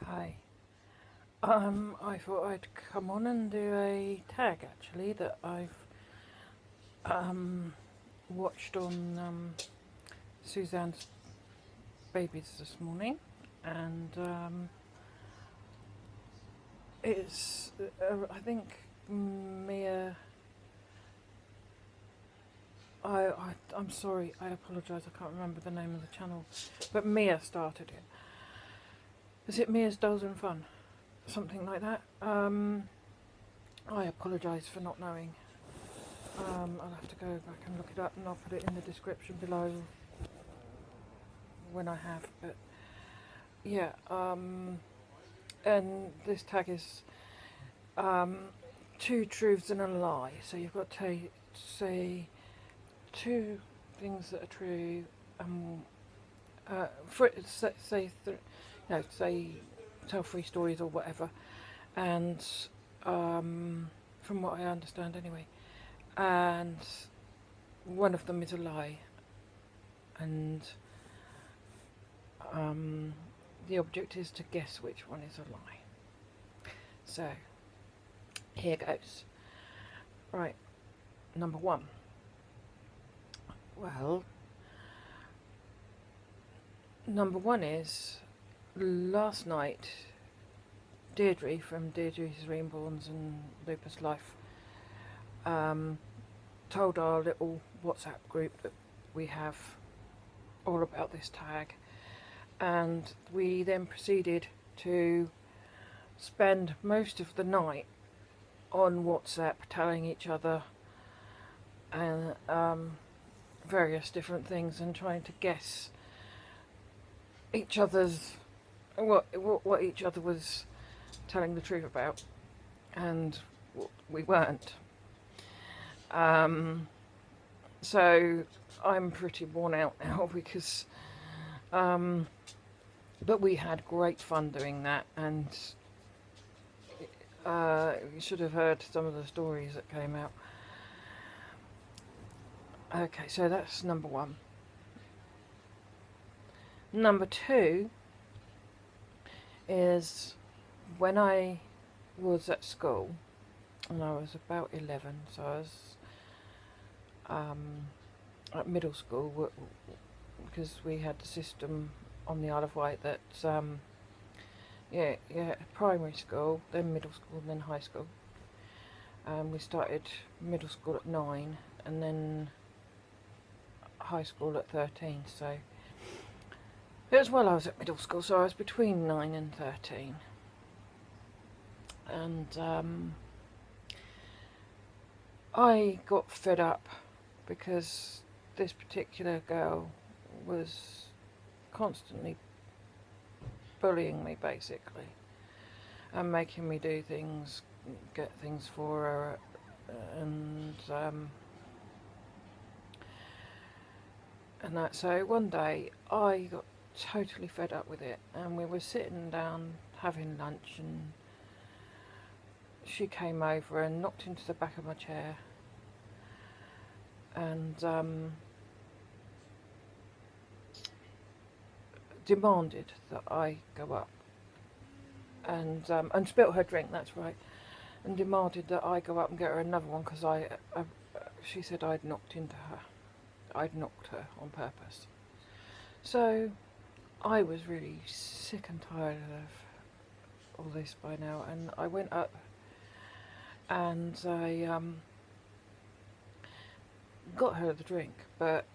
Hi. I thought I'd come on and do a tag actually that I've watched on Suzanne's Babies this morning, and it's I think Mia. I'm sorry. I apologise. I can't remember the name of the channel, but Mia started it. Is it Mia's Dolls and Fun? Something like that. I apologise for not knowing. I'll have to go back and look it up, and I'll put it in the description below when I have. But yeah, and this tag is two truths and a lie. So you've got to say two things that are true, say tell three stories or whatever, and from what I understand anyway, and one of them is a lie, and the object is to guess which one is a lie. So here goes. Right, number one. Well, number one is last night Deirdre from Deirdre's Rainborns and Lupus Life told our little WhatsApp group that we have all about this tag, and we then proceeded to spend most of the night on WhatsApp telling each other and various different things and trying to guess each other's what each other was telling the truth about, and we weren't. So I'm pretty worn out now because but we had great fun doing that, and you should have heard some of the stories that came out. Okay, so that's number one. Number two is when I was at school, and I was about 11, so I was at middle school, because we had the system on the Isle of Wight that primary school, then middle school, and then high school. We started middle school at 9 and then high school at 13, so it was while I was at middle school, so I was between 9 and 13. And I got fed up because this particular girl was constantly bullying me, basically, and making me do things, get things for her, and that. So one day I got totally fed up with it, and we were sitting down having lunch, and she came over and knocked into the back of my chair, and demanded that I go up and spilt her drink, that's right, and demanded that I go up and get her another one because she said I'd knocked into her. I'd knocked her on purpose. So I was really sick and tired of all this by now, and I went up and I got her the drink, but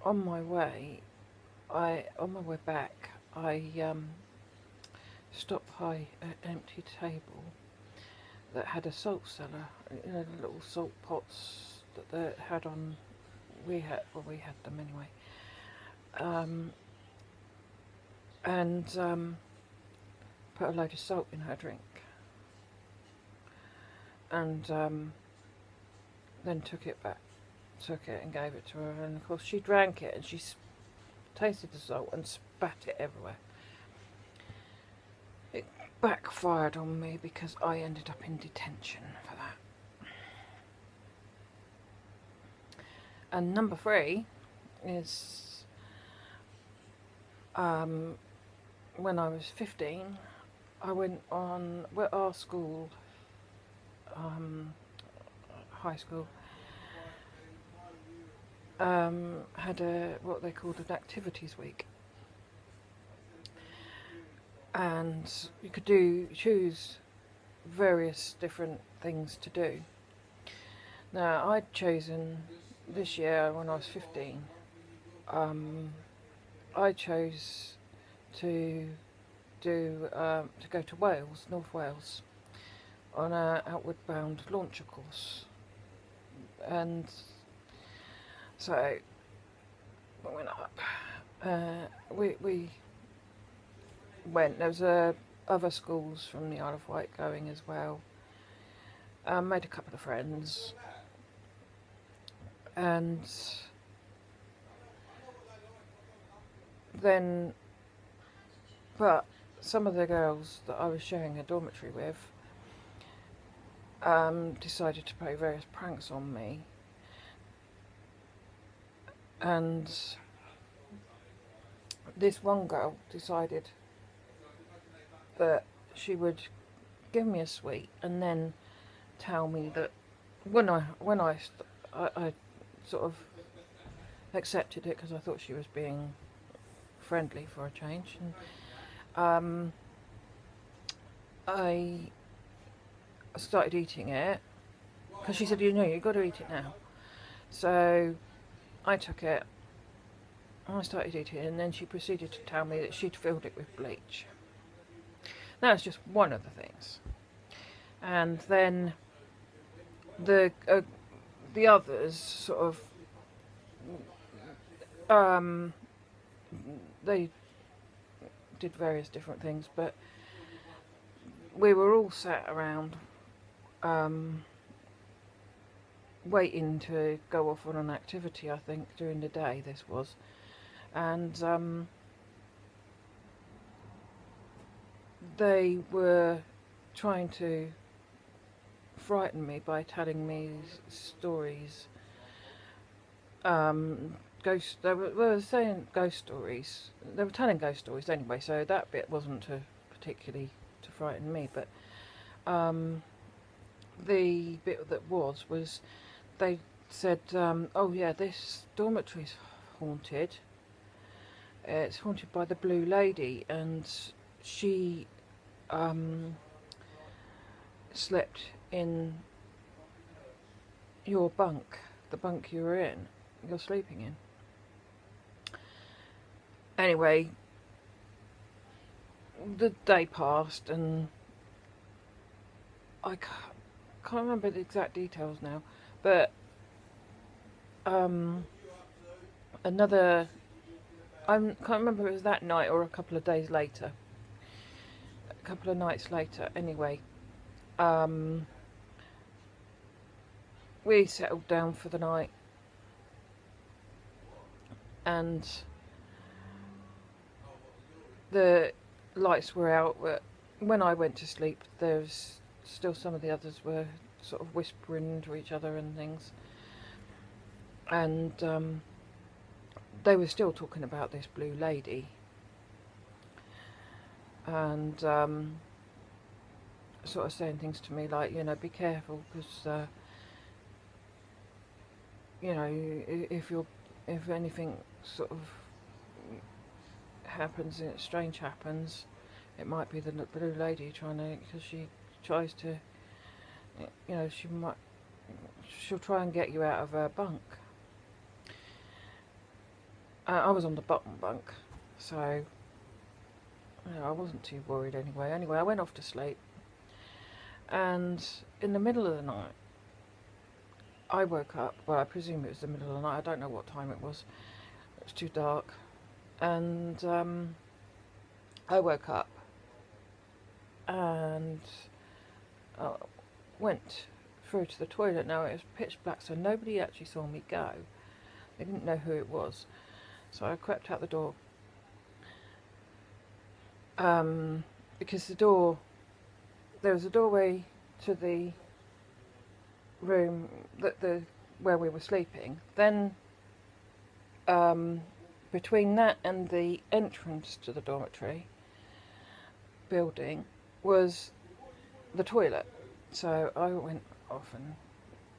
on my way back, I stopped by an empty table that had a salt cellar, you know, the little salt pots that they had on. We had them anyway, and put a load of salt in her drink, and then took it and gave it to her, and of course she drank it and she tasted the salt and spat it everywhere. It backfired on me because I ended up in detention for that. And number three is when I was 15, I went on, well, our school, high school, had what they called an activities week, and you could choose various different things to do. Now, I'd chosen this year, when I was 15, I chose to go to Wales, North Wales, on a outward bound launcher course. And so we went up. We went. There was other schools from the Isle of Wight going as well. Made a couple of friends, and then, but some of the girls that I was sharing a dormitory with decided to play various pranks on me, and this one girl decided that she would give me a sweet and then tell me that when I sort of accepted it, because I thought she was being friendly for a change, and I started eating it because she said, you know, you've got to eat it now. So I took it and I started eating it, and then she proceeded to tell me that she'd filled it with bleach. That's just one of the things. And then the others sort of they did various different things, but we were all sat around waiting to go off on an activity, I think, during the day this was. And they were trying to frighten me by telling me stories. They were saying ghost stories. They were telling ghost stories anyway, so that bit wasn't particularly to frighten me, but the bit that was they said, oh yeah, this dormitory's haunted. It's haunted by the Blue Lady, and she slept in your bunk, the bunk you're sleeping in. Anyway, the day passed, and I can't remember the exact details now, but I can't remember if it was that night or a couple of days later, a couple of nights later. Anyway, we settled down for the night, and the lights were out. But when I went to sleep, there's still some of the others were sort of whispering to each other and things, and they were still talking about this Blue Lady, and sort of saying things to me like, you know, be careful, because you know, if anything sort of happens, strange happens, it might be the Blue Lady trying to, because she tries to, you know, she'll try and get you out of her bunk. I was on the bottom bunk, so you know, I wasn't too worried anyway. Anyway, I went off to sleep, and in the middle of the night, I woke up. Well, I presume it was the middle of the night. I don't know what time it was. It was too dark, and I woke up and went through to the toilet. Now, it was pitch black, so nobody actually saw me go. They didn't know who it was. So I crept out the door, because there was a doorway to the room where we were sleeping. Then between that and the entrance to the dormitory, building was the toilet. So I went off and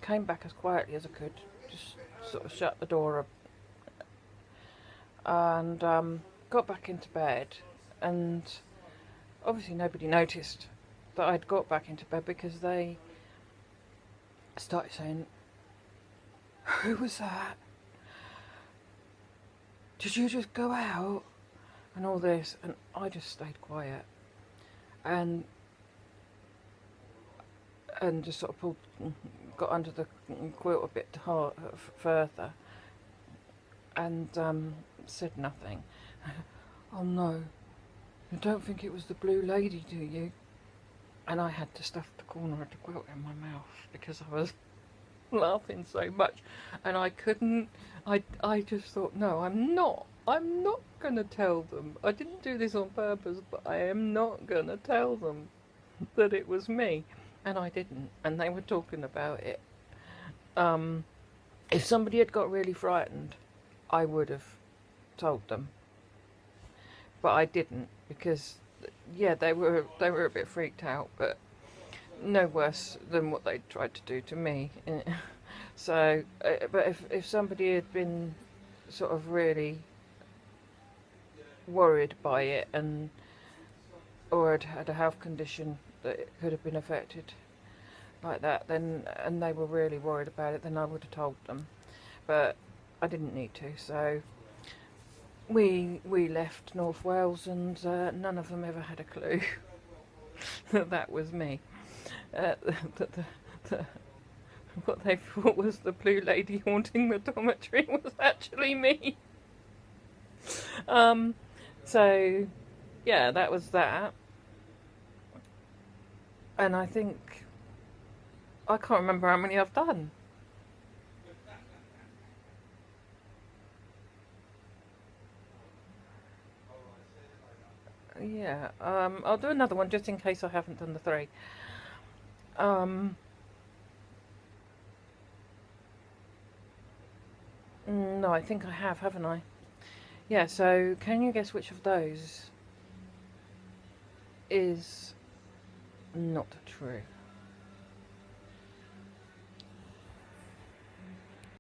came back as quietly as I could, just sort of shut the door up, and got back into bed. And obviously nobody noticed that I'd got back into bed, because they started saying, "Who was that? Did you just go out?" and all this. And I just stayed quiet and just sort of got under the quilt a bit hard, further, and said nothing. "Oh no, you don't think it was the blue lady, do you?" And I had to stuff the corner of the quilt in my mouth because I was laughing so much, and I couldn't. I just thought, no, I'm not gonna tell them. I didn't do this on purpose, but I am not gonna tell them that it was me. And I didn't, and they were talking about it. If somebody had got really frightened, I would have told them, but I didn't, because yeah, they were a bit freaked out, but no worse than what they tried to do to me. So, but if somebody had been sort of really worried by it, or had a health condition that it could have been affected like that, then, and they were really worried about it, then I would have told them. But I didn't need to. So we left North Wales, and none of them ever had a clue that that was me. What they thought was the blue lady haunting the dormitory was actually me. So yeah, that was that. And I think, I can't remember how many I've done. Yeah, I'll do another one just in case I haven't done the 3. No, I think I have, haven't I? Yeah, so can you guess which of those is not true?